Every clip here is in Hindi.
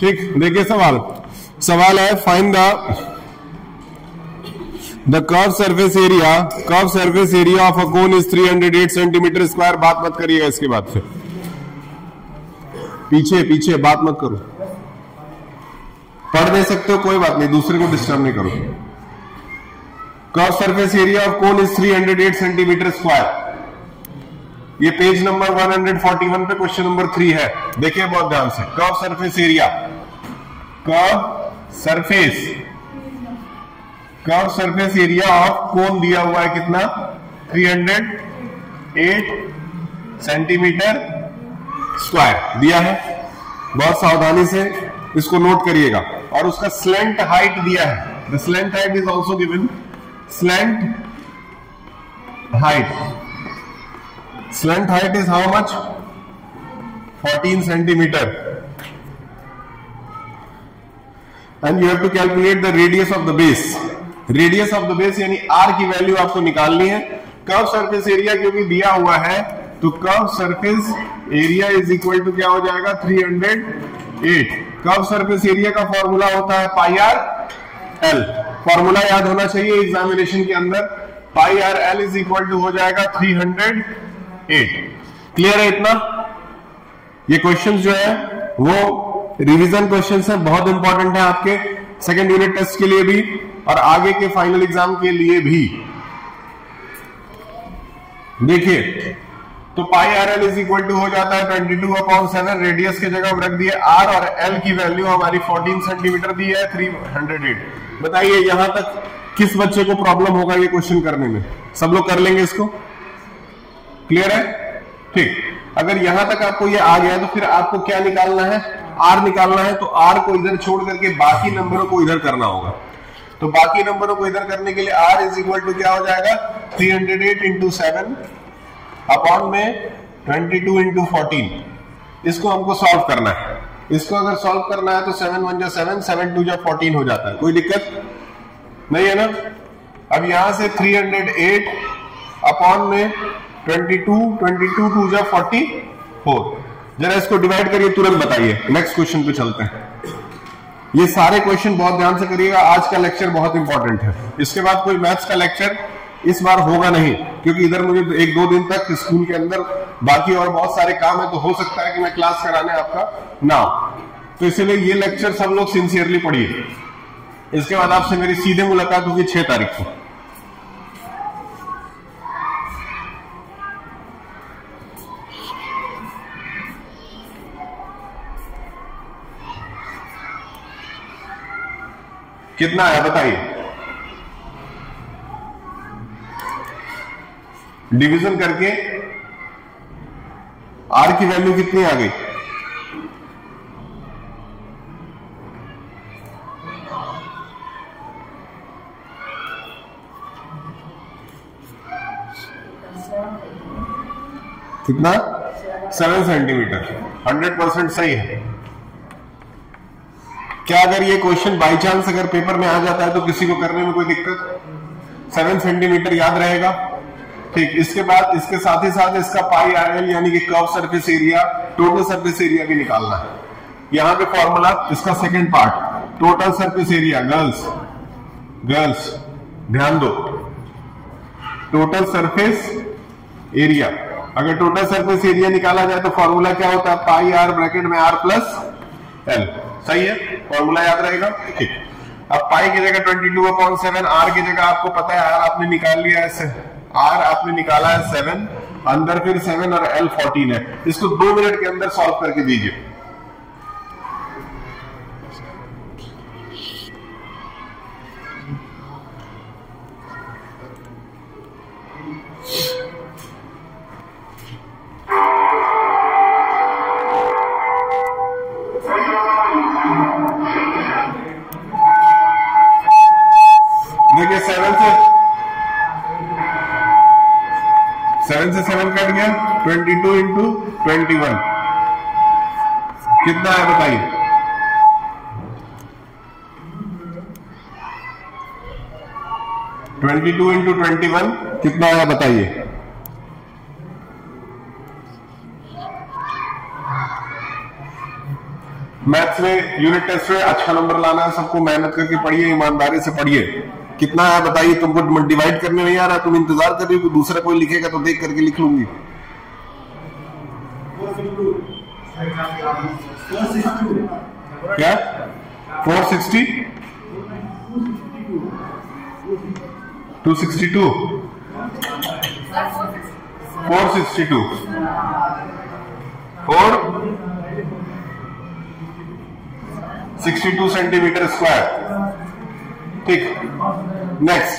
ठीक, देखिए सवाल है find the curve surface area of a cone is 308 centimetre square. बात मत करिएगा इसके बाद, फिर पीछे बात मत करो, पढ़ दे सकते हो कोई बात नहीं, दूसरे को डिस्टर्ब नहीं करो। Curve surface area of cone is 308 centimetre square. ये पेज नंबर 141 पे क्वेश्चन नंबर 3 है, देखिए बहुत ध्यान से। Curve surface area of cone दिया हुआ है कितना, 308 सेंटीमीटर स्क्वायर दिया है। बहुत सावधानी से इसको नोट करिएगा। और उसका स्लेंट हाइट दिया है, the slant height is also given. Slant height is how much, 14 centimetre. And you have to calculate the radius of the base. यानी आर की वैल्यू आपको निकालनी है। कर्व सरफेस एरिया क्योंकि दिया हुआ है, तो curve surface area is equal to क्या हो जाएगा, 308। कर्व सरफेस एरिया का फॉर्मूला होता है पाई आर एल। फॉर्मूला याद होना चाहिए एग्जामिनेशन के अंदर। Pi R L is equal to हो जाएगा 308। क्लियर है इतना? ये क्वेश्चन जो है वो रिवीजन क्वेश्चंस हैं, बहुत इंपॉर्टेंट है आपके सेकंड यूनिट टेस्ट के लिए भी और आगे के फाइनल एग्जाम के लिए भी। देखिए, तो pi R L is equal to हो जाता है 22/7। रेडियस की जगह रख दिए आर और एल की वैल्यू हमारी 14 सेंटीमीटर दी है, 308। बताइए यहां तक किस बच्चे को प्रॉब्लम होगा ये क्वेश्चन करने में? सब लोग कर लेंगे इसको? क्लियर है? ठीक। अगर यहां तक आपको ये आ गया तो फिर आपको क्या निकालना है, आर निकालना है। तो आर को इधर छोड़ करके बाकी नंबरों को इधर करना होगा। तो बाकी नंबरों को इधर करने के लिए आर इज इक्वल टू क्या हो जाएगा, 308 इंटू 7 अपॉन में 22 इंटू 14। इसको हमको सॉल्व करना है। इसको अगर सॉल्व करना है तो 7 1 जा 7, 7 2 जा 14 हो जाता है। कोई दिक्कत नहीं है ना? अब यहां से 308 अपॉन में 22 2 जा 44। जरा इसको डिवाइड करिए, तुरंत बताइए। नेक्स्ट क्वेश्चन पे चलते हैं। ये सारे क्वेश्चन बहुत ध्यान से करिएगा, आज का लेक्चर बहुत इंपॉर्टेंट है। इसके बाद कोई मैथ्स का लेक्चर इस बार होगा नहीं, क्योंकि इधर मुझे 1-2 दिन तक स्कूल के अंदर बाकी और बहुत सारे काम है, तो हो सकता है कि मैं क्लास कराने आपका ना हो। तो इसलिए ये लेक्चर सब लोग सिंसियरली पढ़िए। इसके बाद आपसे मेरी सीधे मुलाकात होगी 6 तारीख को। कितना है बताइए? डिवीजन करके आर की वैल्यू कितनी आ गई? कितना? 7 सेंटीमीटर। 100% सही है। क्या अगर ये क्वेश्चन बाई चांस अगर पेपर में आ जाता है तो किसी को करने में कोई दिक्कत? 7 सेंटीमीटर याद रहेगा। ठीक। इसके बाद इसके साथ ही साथ इसका पाई आर एल यानी कि curve surface area, total surface area भी निकालना है। यहां पे फॉर्मूला इसका second part, total surface area. Girls ध्यान दो, टोटल सरफेस एरिया। अगर टोटल सरफेस एरिया निकाला जाए तो फॉर्मूला क्या होता है, पाई आर ब्रैकेट में आर प्लस एल। सही है, फॉर्मूला याद रहेगा। ठीक। अब पाई की जगह 22/7, आर की जगह आपको पता है आर आपने निकाल लिया है, आर आपने निकाला है 7, अंदर फिर 7 और एल 14 है। इसको 2 मिनट के अंदर सॉल्व करके दीजिए। देखिए 7 से 7 कट गया, 22 इंटू 21 कितना है बताइए? ट्वेंटी टू इंटू 21 कितना है बताइए? मैथ्स में यूनिट टेस्ट में अच्छा नंबर लाना है सबको, मेहनत करके पढ़िए, ईमानदारी से पढ़िए। कितना है बताइए? तुमको डिवाइड करने नहीं आ रहा, तुम इंतजार कर रही हो कि दूसरा कोई लिखेगा तो देख करके लिख लूंगी। क्या 460 262 462 462 सेंटीमीटर स्क्वायर। ठीक, नेक्स्ट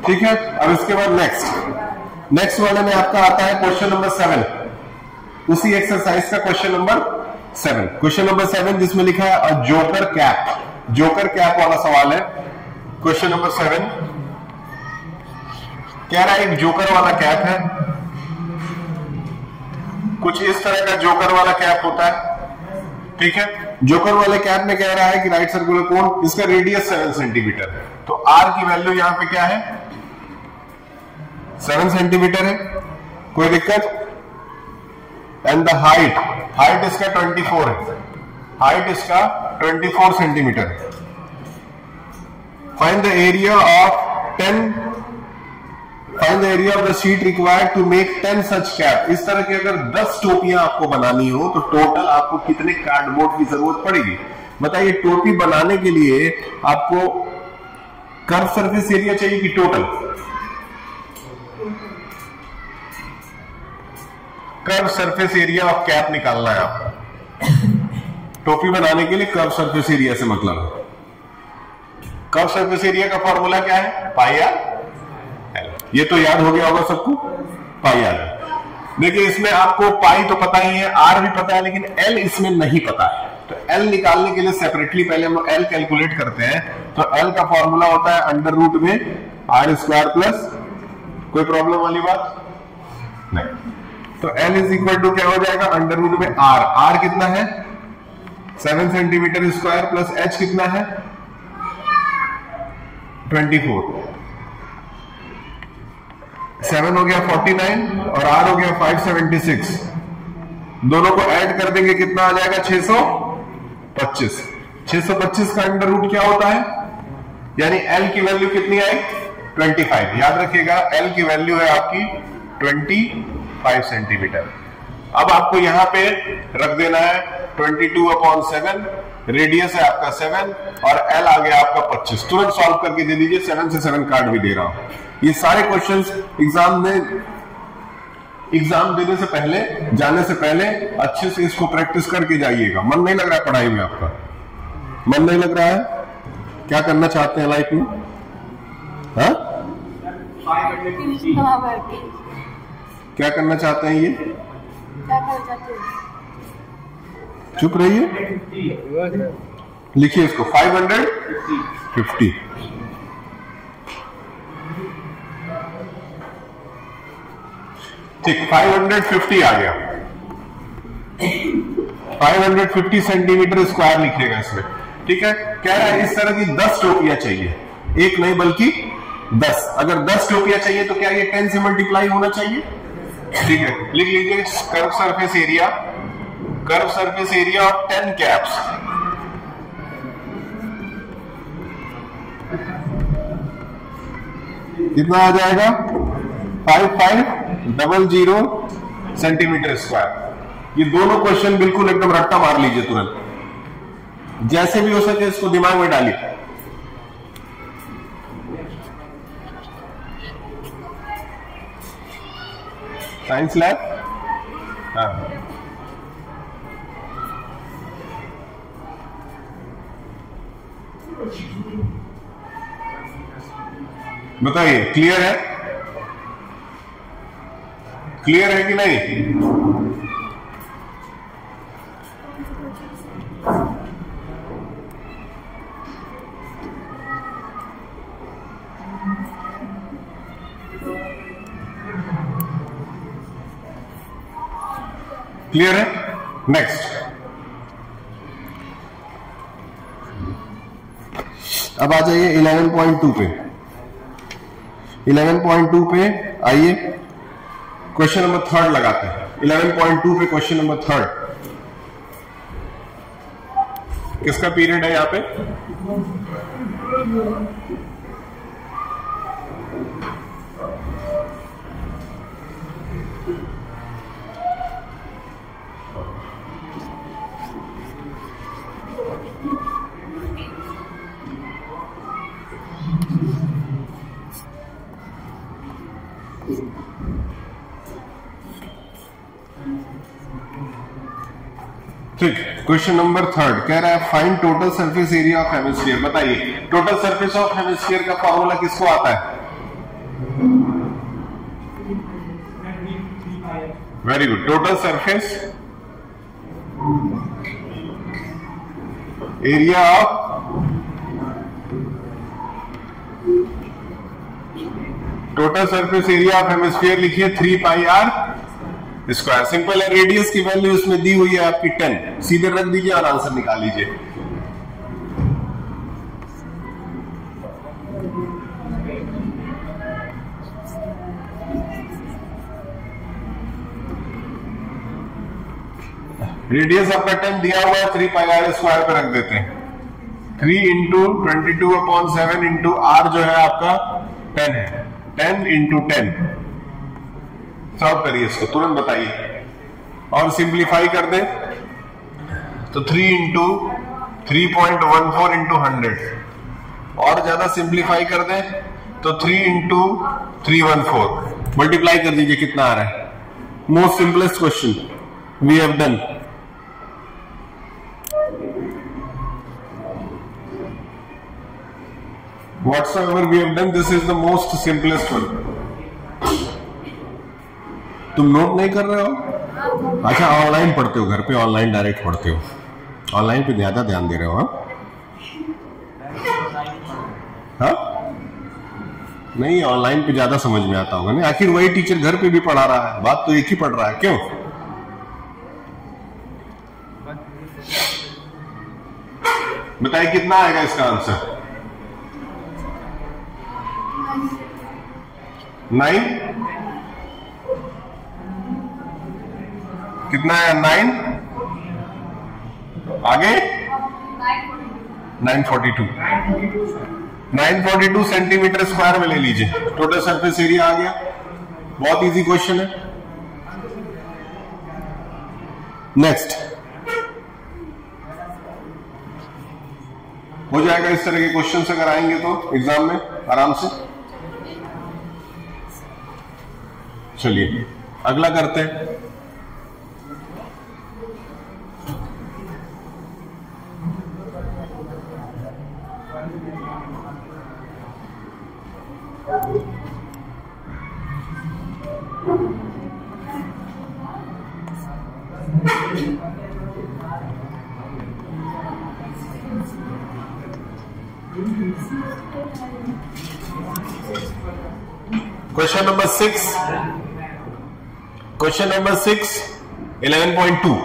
ठीक है। अब इसके बाद नेक्स्ट वाले में आपका आता है क्वेश्चन नंबर 7, उसी एक्सरसाइज का क्वेश्चन नंबर 7। क्वेश्चन नंबर 7 जिसमें लिखा है जोकर कैप वाला सवाल है। क्वेश्चन नंबर 7 कह रहा है एक जोकर वाला कैप है, कुछ इस तरह का जोकर वाला कैप होता है। ठीक है, जोकर वाले कैप में कह रहा है कि राइट सर्कुलर कोन, इसका रेडियस 7 सेंटीमीटर है। तो आर की वैल्यू यहां पे क्या है? 7 सेंटीमीटर है, कोई दिक्कत? एंड द हाइट इसका 24 है, हाइट इसका 24 centimetre. Find the area of the sheet required to make 10 such cap. इस तरह की अगर 10 टोपियां आपको बनानी हो तो टोटल आपको कितने कार्डबोर्ड की जरूरत पड़ेगी बताइए? टोपी बनाने के लिए आपको कर्व सरफेस एरिया चाहिए कि total? Curve surface area of cap निकालना है आपको। टोपी बनाने के लिए कर्व सरफेस एरिया से मतलब है। कर्व सरफेस एरिया का फॉर्मूला क्या है? पाई आर एल। ये तो याद हो गया होगा सबको, पाई आर। देखिए इसमें आपको पाई तो पता ही है, आर भी पता है, लेकिन एल इसमें नहीं पता है। तो एल निकालने के लिए सेपरेटली पहले हम लोग एल कैलकुलेट करते हैं। तो एल का फॉर्मूला होता है अंडर रूट में आर स्क्वायर प्लस, कोई प्रॉब्लम वाली बात नहीं। तो एल इज इक्वल टू क्या हो जाएगा? अंडर रूट में आर कितना है? 7 सेंटीमीटर स्क्वायर प्लस एच कितना है? 24। 7 हो गया 49 और आर हो गया 576। दोनों को ऐड कर देंगे, कितना आ जाएगा? 625। 625 का अंडर रूट क्या होता है? यानी एल की वैल्यू कितनी आई? 25। याद रखिएगा एल की वैल्यू है आपकी 25 सेंटीमीटर। अब आपको यहां पे रख देना है 22/7, रेडियस है आपका 7 और एल आ गया आपका 25। तुरंत सॉल्व करके दे दीजिए, 7 से 7 कार्ड भी दे रहा हूं। ये सारे क्वेश्चंस एग्जाम देने से पहले, जाने से पहले अच्छे से इसको प्रैक्टिस करके जाइएगा। मन नहीं लग रहा है पढ़ाई में? आपका मन नहीं लग रहा है? क्या करना चाहते हैं लाइफ में? हाँ, क्या करना चाहते हैं? ये चुप रहिए, लिखिए इसको 550। ठीक, 550 आ गया। 550 सेंटीमीटर स्क्वायर लिखिएगा इसमें। ठीक है, कह रहा है इस तरह की 10 टोपियां चाहिए, एक नहीं बल्कि 10। अगर 10 टोपियां चाहिए तो क्या ये 10 से मल्टीप्लाई होना चाहिए? ठीक है, लिख लीजिए curve surface area of 10 caps. कितना आ जाएगा? 5500 सेंटीमीटर स्क्वायर। ये दोनों क्वेश्चन बिल्कुल एकदम रट्टा मार लीजिए तुरंत, जैसे भी हो सके इसको दिमाग में डालिए। साइंस लैब, हाँ बताइए, क्लियर है? क्लियर है कि नहीं? क्लियर है? नेक्स्ट, अब आ जाइए 11.2 पे। 11.2 पे आइए, क्वेश्चन नंबर 3 लगाते हैं। 11.2 पे क्वेश्चन नंबर 3 किसका पीरियड है यहां पे? ठीक, क्वेश्चन नंबर 3 कह रहा है find total surface area of hemisphere. बताइए टोटल सरफेस ऑफ हेमिस्फीयर का फॉर्मूला किसको आता है? Very good, total surface area of hemisphere लिखिए 3 पाई आर स्क्वायर। सिंपल है, रेडियस की वैल्यू इसमें दी हुई है आपकी 10, सीधे रख दीजिए और आंसर निकाल लीजिए। रेडियस आपका 10 दिया हुआ है, 3 पाई आर स्क्वायर पे रख देते हैं। 3 इंटू 22/7 इंटू आर जो है आपका 10 है, 10 इंटू 10। सॉल्व करिए इसको, तुरंत बताइए और सिंप्लीफाई कर दें तो 3 इंटू 3.14 इंटू 100, और ज्यादा सिंप्लीफाई कर दें तो 3 इंटू 314। मल्टीप्लाई कर दीजिए, कितना आ रहा है? Most simplest question we have done. Whatsoever we have done, this is the most simplest one. तुम नोट नहीं कर रहे हो? अच्छा, ऑनलाइन पढ़ते हो, घर पे ऑनलाइन डायरेक्ट पढ़ते हो, ऑनलाइन पे ज्यादा ध्यान दे रहे हो? हाँ, नहीं, ऑनलाइन पे ज्यादा समझ में आता होगा। नहीं, आखिर वही टीचर घर पे भी पढ़ा रहा है, बात तो एक ही पढ़ रहा है। क्यों? बताइए कितना आएगा इसका आंसर? 9? कितना है? 9 आगे 942 सेंटीमीटर स्क्वायर में ले लीजिए, टोटल सरफेस एरिया आ गया। बहुत इजी क्वेश्चन है। नेक्स्ट हो जाएगा। इस तरह के क्वेश्चन अगर आएंगे तो एग्जाम में आराम से। चलिए अगला करते हैं। Question number 6. Question number 6, 11.2.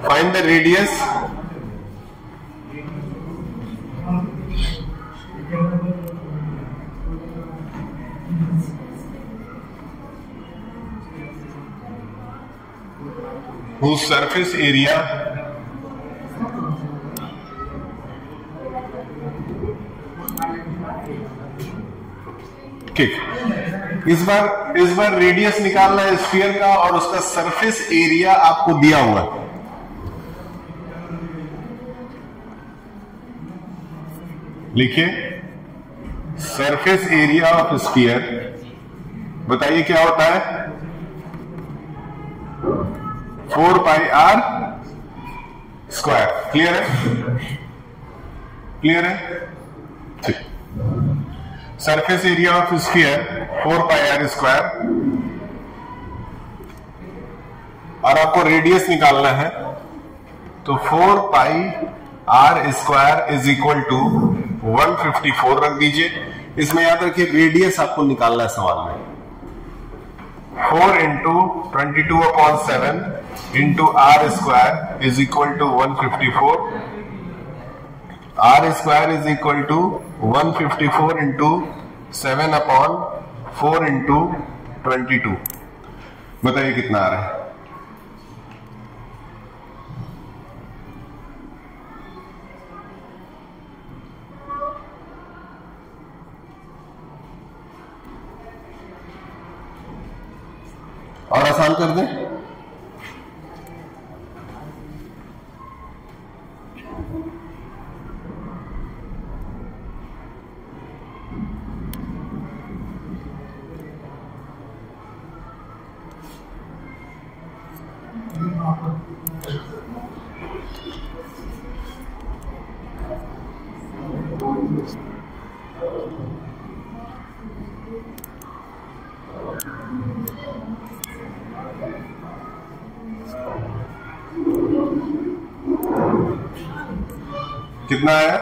Find the radius whose surface area ठीक। इस बार रेडियस निकालना है स्फीयर का और उसका सरफेस एरिया आपको दिया हुआ है। लिखिए सरफेस एरिया ऑफ स्फीयर, बताइए क्या होता है? 4 पाई आर स्क्वायर। क्लियर है? क्लियर है? ठीक। Surface area of sphere 4 pi R square और आपको रेडियस निकालना है, तो 4 pi R square is equal to 154 रख दीजिए। इसमें याद रखिए रेडियस आपको निकालना है सवाल में। 4 into 22/7 into R square is equal to 154। R square is equal to 154 into 7/4 into 22। बताइए कितना आ रहा है? और आसान कर दें। कितना है?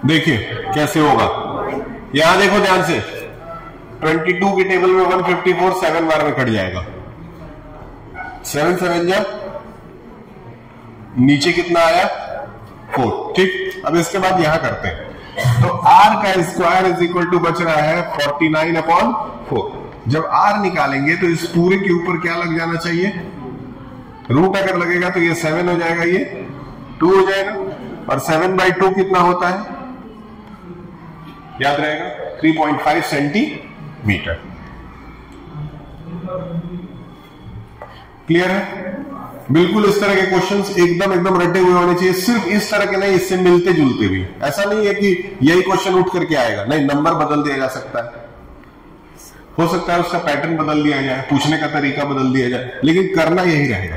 देखिए कैसे होगा, यहां देखो ध्यान से। 22 की टेबल में 154 7 बार में कट जाएगा। 7 7 जा, नीचे कितना आया? 4। ठीक, अब इसके बाद यहां करते हैं। तो r का स्क्वायर इज इक्वल टू बच रहा है 49/4। जब r निकालेंगे तो इस पूरे के ऊपर क्या लग जाना चाहिए? रूट अगर लगेगा तो ये 7 हो जाएगा, ये 2 हो जाएगा। और 7/2 कितना होता है? याद रहेगा 3.5 सेंटीमीटर। क्लियर है? बिल्कुल इस तरह के क्वेश्चंस एकदम रटे हुए होने चाहिए। सिर्फ इस तरह के नहीं, इससे मिलते जुलते भी। ऐसा नहीं है कि यही क्वेश्चन उठ करके आएगा, नहीं, नंबर बदल दिया जा सकता है, हो सकता है उसका पैटर्न बदल दिया जाए, पूछने का तरीका बदल दिया जाए, लेकिन करना यही रहेगा।